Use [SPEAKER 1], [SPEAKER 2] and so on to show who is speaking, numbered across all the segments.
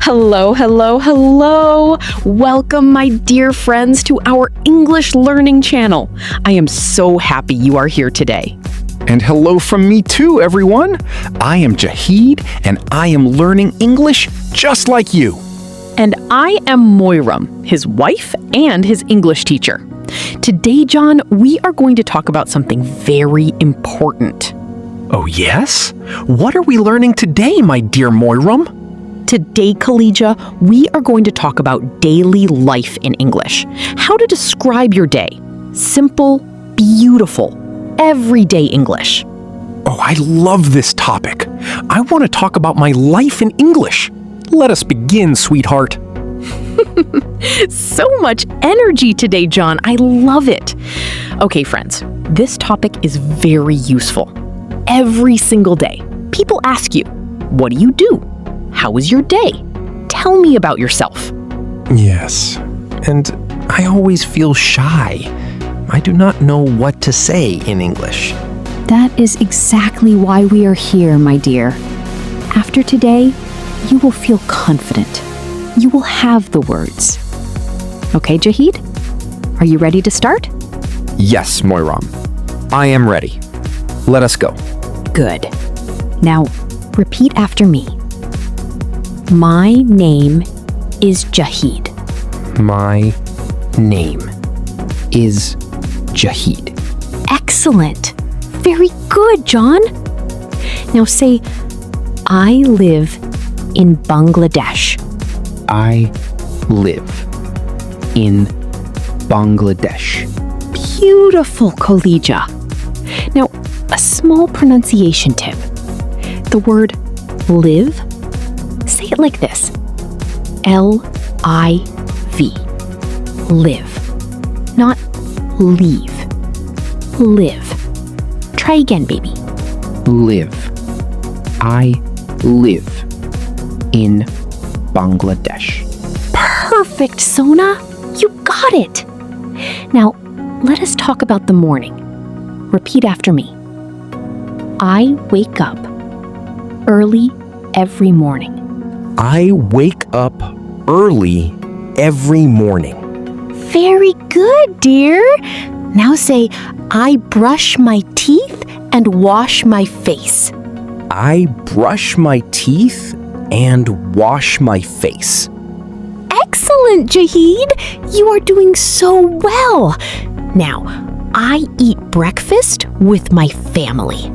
[SPEAKER 1] Hello, hello, hello! Welcome, my dear friends, to our English learning channel. I am so happy you are here today.
[SPEAKER 2] And hello from me too, everyone. I am Jahid, and I am learning English just like you.
[SPEAKER 1] And I am Moirom, his wife and his English teacher. Today, John, we are going to talk about something very important.
[SPEAKER 2] Oh, yes? What are we learning today, my dear Moirom?
[SPEAKER 1] Today, Khadija, we are going to talk about daily life in English. How to describe your day. Simple, beautiful, everyday English.
[SPEAKER 2] Oh, I love this topic. I want to talk about my life in English. Let us begin, sweetheart.
[SPEAKER 1] So much energy today, John. I love it. Okay, friends, this topic is very useful. Every single day, people ask you, what do you do? How was your day? Tell me about yourself.
[SPEAKER 2] Yes, and I always feel shy. I do not know what to say in English.
[SPEAKER 3] That is exactly why we are here, my dear. After today, you will feel confident. You will have the words. Okay, Jahid? Are you ready to start?
[SPEAKER 2] Yes, Moirom. I am ready. Let us go.
[SPEAKER 3] Good. Now, repeat after me. My name is Jahid.
[SPEAKER 2] My name is Jahid.
[SPEAKER 3] Excellent. Very good, John. Now say, I live in Bangladesh.
[SPEAKER 2] I live in Bangladesh.
[SPEAKER 3] Beautiful, Khadija. Now, a small pronunciation tip. The word live, say it like this. L-I-V. Live. Not leave. Live. Try again, baby.
[SPEAKER 2] Live. I live in Bangladesh.
[SPEAKER 3] Perfect, Sona. You got it. Now, let us talk about the morning. Repeat after me. I wake up early every morning.
[SPEAKER 2] I wake up early every morning.
[SPEAKER 3] Very good, dear. Now say, I brush my teeth and wash my face.
[SPEAKER 2] I brush my teeth and wash my face.
[SPEAKER 3] Excellent, Jahid. You are doing so well. Now, I eat breakfast with my family.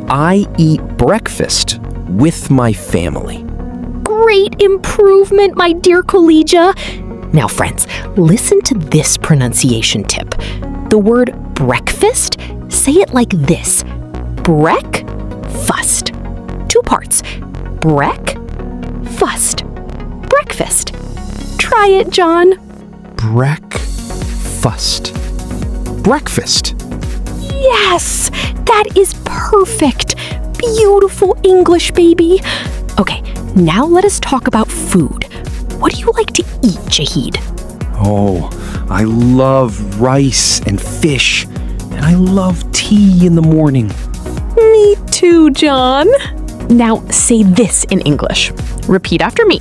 [SPEAKER 2] I eat breakfast with my family.
[SPEAKER 3] Great improvement, my dear Khadija. Now, friends, listen to this pronunciation tip. The word breakfast, say it like this. Breakfast. Two parts. Breakfast. Breakfast. Try it, John.
[SPEAKER 2] Breakfast. Breakfast.
[SPEAKER 3] Yes, that is perfect. Beautiful English, baby. Okay, now let us talk about food. What do you like to eat, Jahid?
[SPEAKER 2] Oh, I love rice and fish, and I love tea in the morning.
[SPEAKER 1] Me too, John. Now say this in English. Repeat after me.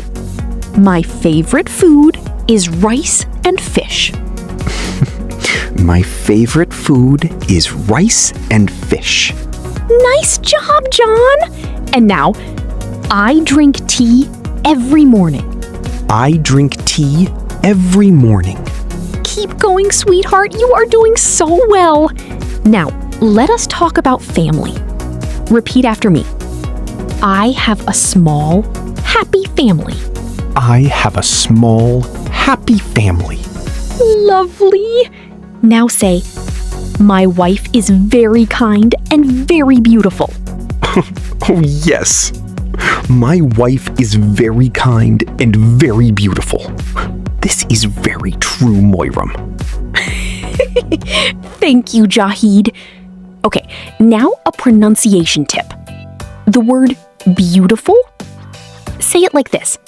[SPEAKER 1] My favorite food is rice and fish.
[SPEAKER 2] My favorite food is rice and fish.
[SPEAKER 1] Nice job, John. And now, I drink tea every morning.
[SPEAKER 2] I drink tea every morning.
[SPEAKER 1] Keep going, sweetheart. You are doing so well. Now, let us talk about family. Repeat after me. I have a small, happy family.
[SPEAKER 2] I have a small, happy family.
[SPEAKER 1] Lovely. Now say, my wife is very kind and very beautiful.
[SPEAKER 2] Oh, yes. My wife is very kind and very beautiful. This is very true, Moirom.
[SPEAKER 1] Thank you, Jahid. Okay, now a pronunciation tip. The word beautiful, say it like this.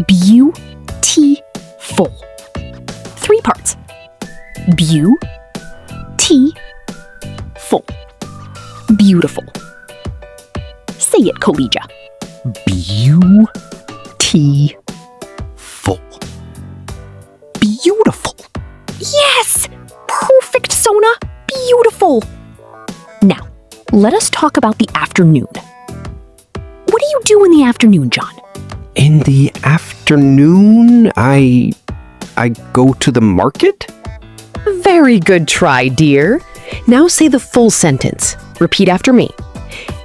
[SPEAKER 1] Beautiful. 3 parts. Beautiful. Beautiful. Say it, Khadija.
[SPEAKER 2] Beautiful. beautiful.
[SPEAKER 3] Yes! Perfect, Sona! Beautiful! Now, let us talk about the afternoon. What do you do in the afternoon, John?
[SPEAKER 2] In the afternoon, I go to the market?
[SPEAKER 1] Very good try, dear. Now say the full sentence. Repeat after me.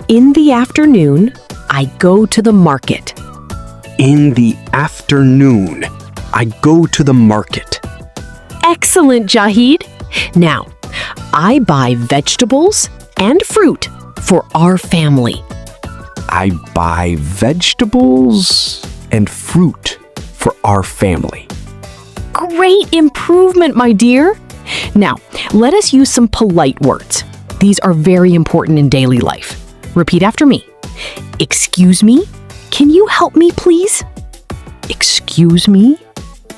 [SPEAKER 1] In the afternoon, I go to the market.
[SPEAKER 2] In the afternoon, I go to the market.
[SPEAKER 1] Excellent, Jahid. Now, I buy vegetables and fruit for our family.
[SPEAKER 2] I buy vegetables and fruit for our family.
[SPEAKER 1] Great improvement, my dear. Now, let us use some polite words. These are very important in daily life. Repeat after me. Excuse me, can you help me, please? Excuse me,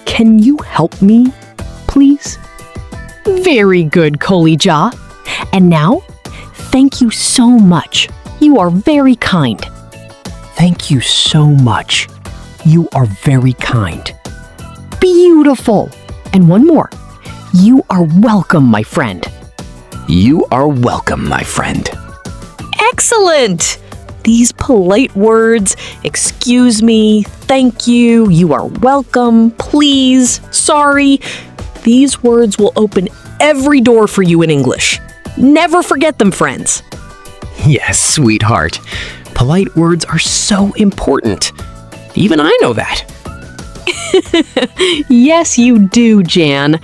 [SPEAKER 1] can you help me, please? Very good, Kolija. And now, thank you so much. You are very kind.
[SPEAKER 2] Thank you so much. You are very kind.
[SPEAKER 1] Beautiful. And one more. You are welcome, my friend.
[SPEAKER 2] You are welcome, my friend.
[SPEAKER 1] Excellent! These polite words, excuse me, thank you, you are welcome, please, sorry, these words will open every door for you in English. Never forget them, friends.
[SPEAKER 2] Yes, sweetheart. Polite words are so important. Even I know that.
[SPEAKER 1] Yes, you do, Jan.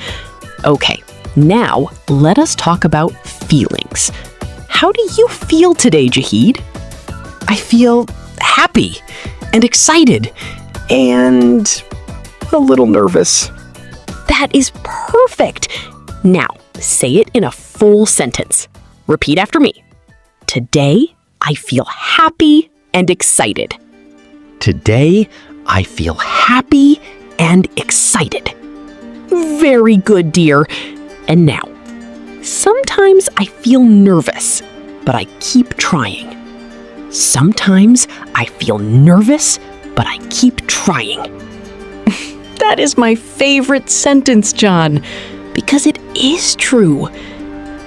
[SPEAKER 1] Okay, now let us talk about feelings. How do you feel today, Jahid?
[SPEAKER 2] I feel happy and excited and a little nervous.
[SPEAKER 1] That is perfect. Now, say it in a full sentence. Repeat after me. Today, I feel happy and excited.
[SPEAKER 2] Today, I feel happy and excited.
[SPEAKER 1] Very good, dear. And now, sometimes I feel nervous, but I keep trying. Sometimes I feel nervous, but I keep trying. That is my favorite sentence, John, because it is true.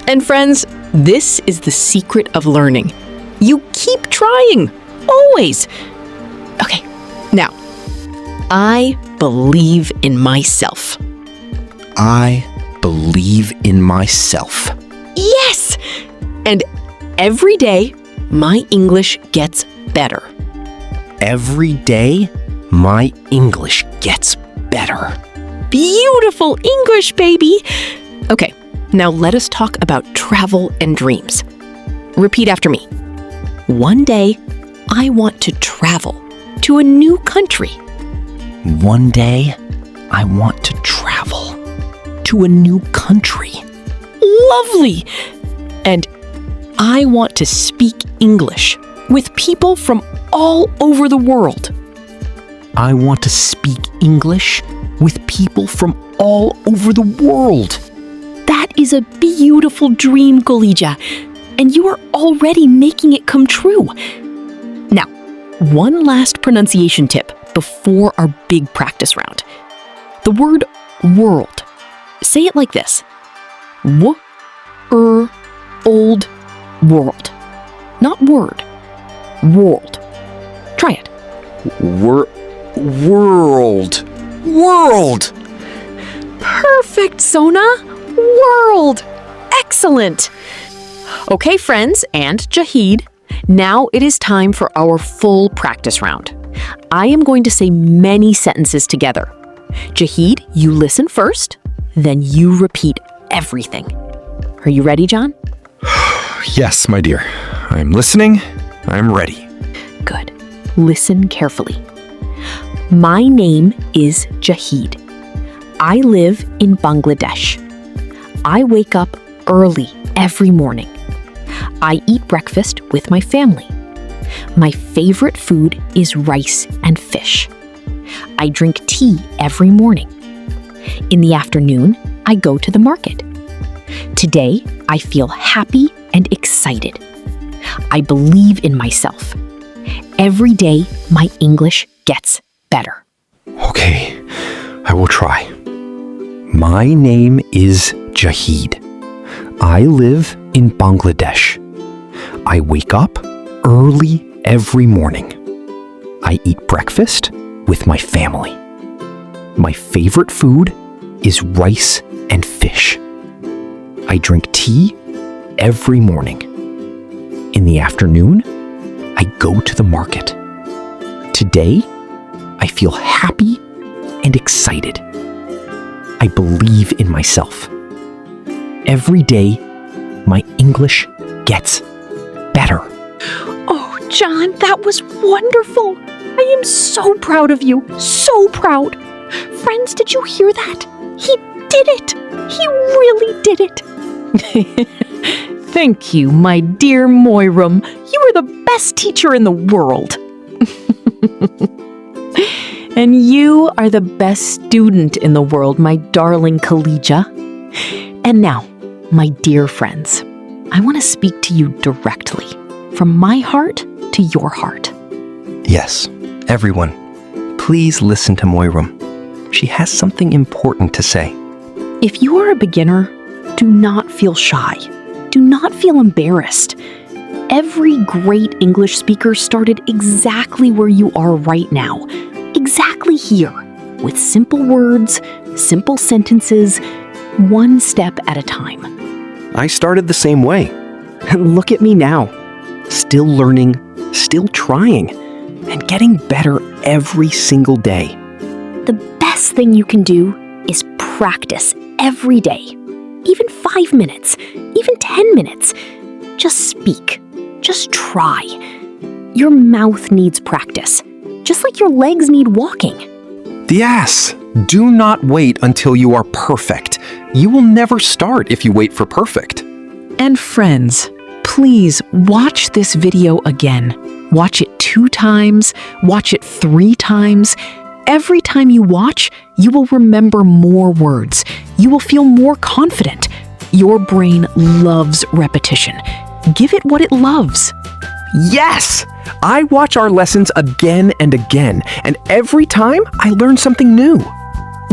[SPEAKER 1] And friends, this is the secret of learning. You keep trying, always. Okay, now, I believe in myself.
[SPEAKER 2] I believe in myself.
[SPEAKER 1] Yes! And every day, my English gets better.
[SPEAKER 2] Every day, my English gets better.
[SPEAKER 1] Beautiful English, baby! Okay, now let us talk about travel and dreams. Repeat after me. One day, I want to travel to a new country.
[SPEAKER 2] One day, I want to travel to a new country.
[SPEAKER 1] Lovely! And I want to speak English with people from all over the world.
[SPEAKER 2] I want to speak English with people from all over the world.
[SPEAKER 1] That is a beautiful dream, Golija, and you are already making it come true. Now, one last pronunciation tip before our big practice round. The word world. Say it like this. Old world. Not word. World. Try it.
[SPEAKER 2] World. World.
[SPEAKER 1] Perfect, Sona. World. Excellent. Okay, friends, and Jahid, now it is time for our full practice round. I am going to say many sentences together. Jahid, you listen first, then you repeat everything. Are you ready, John?
[SPEAKER 2] Yes, my dear. I'm listening. I'm ready.
[SPEAKER 1] Good. Listen carefully. My name is Jahid. I live in Bangladesh. I wake up early every morning. I eat breakfast with my family. My favorite food is rice and fish. I drink tea every morning. In the afternoon, I go to the market. Today, I feel happy and excited. I believe in myself. Every day, my English gets better.
[SPEAKER 2] Okay, I will try. My name is Jahid. I live in Bangladesh. I wake up early every morning. I eat breakfast with my family. My favorite food is rice and fish. I drink tea every morning. In the afternoon, I go to the market. Today, I feel happy and excited. I believe in myself. Every day, my English gets better.
[SPEAKER 3] Oh, John, that was wonderful. I am so proud of you. So proud. Friends, did you hear that? He did it. He really did it.
[SPEAKER 1] Thank you, my dear Moirom. You are the best teacher in the world. And you are the best student in the world, my darling Khadija. And now, my dear friends, I want to speak to you directly, from my heart to your heart.
[SPEAKER 4] Yes, everyone, please listen to Moirom. She has something important to say.
[SPEAKER 3] If you are a beginner, do not feel shy. Do not feel embarrassed. Every great English speaker started exactly where you are right now. Exactly here, with simple words, simple sentences, one step at a time.
[SPEAKER 2] I started the same way. And look at me now. Still learning, still trying, and getting better every single day.
[SPEAKER 3] The best thing you can do is practice every day. Even 5 minutes, even 10 minutes. Just speak. Just try. Your mouth needs practice, just like your legs need walking.
[SPEAKER 2] Yes! Do not wait until you are perfect. You will never start if you wait for perfect.
[SPEAKER 1] And friends, please watch this video again. Watch it 2 times, watch it 3 times. Every time you watch, you will remember more words. You will feel more confident. Your brain loves repetition. Give it what it loves.
[SPEAKER 2] Yes! I watch our lessons again and again, and every time I learn something new.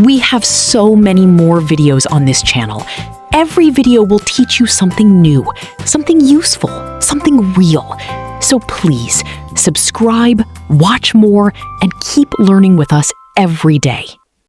[SPEAKER 1] We have so many more videos on this channel. Every video will teach you something new, something useful, something real. So please, subscribe, watch more, and keep learning with us every day.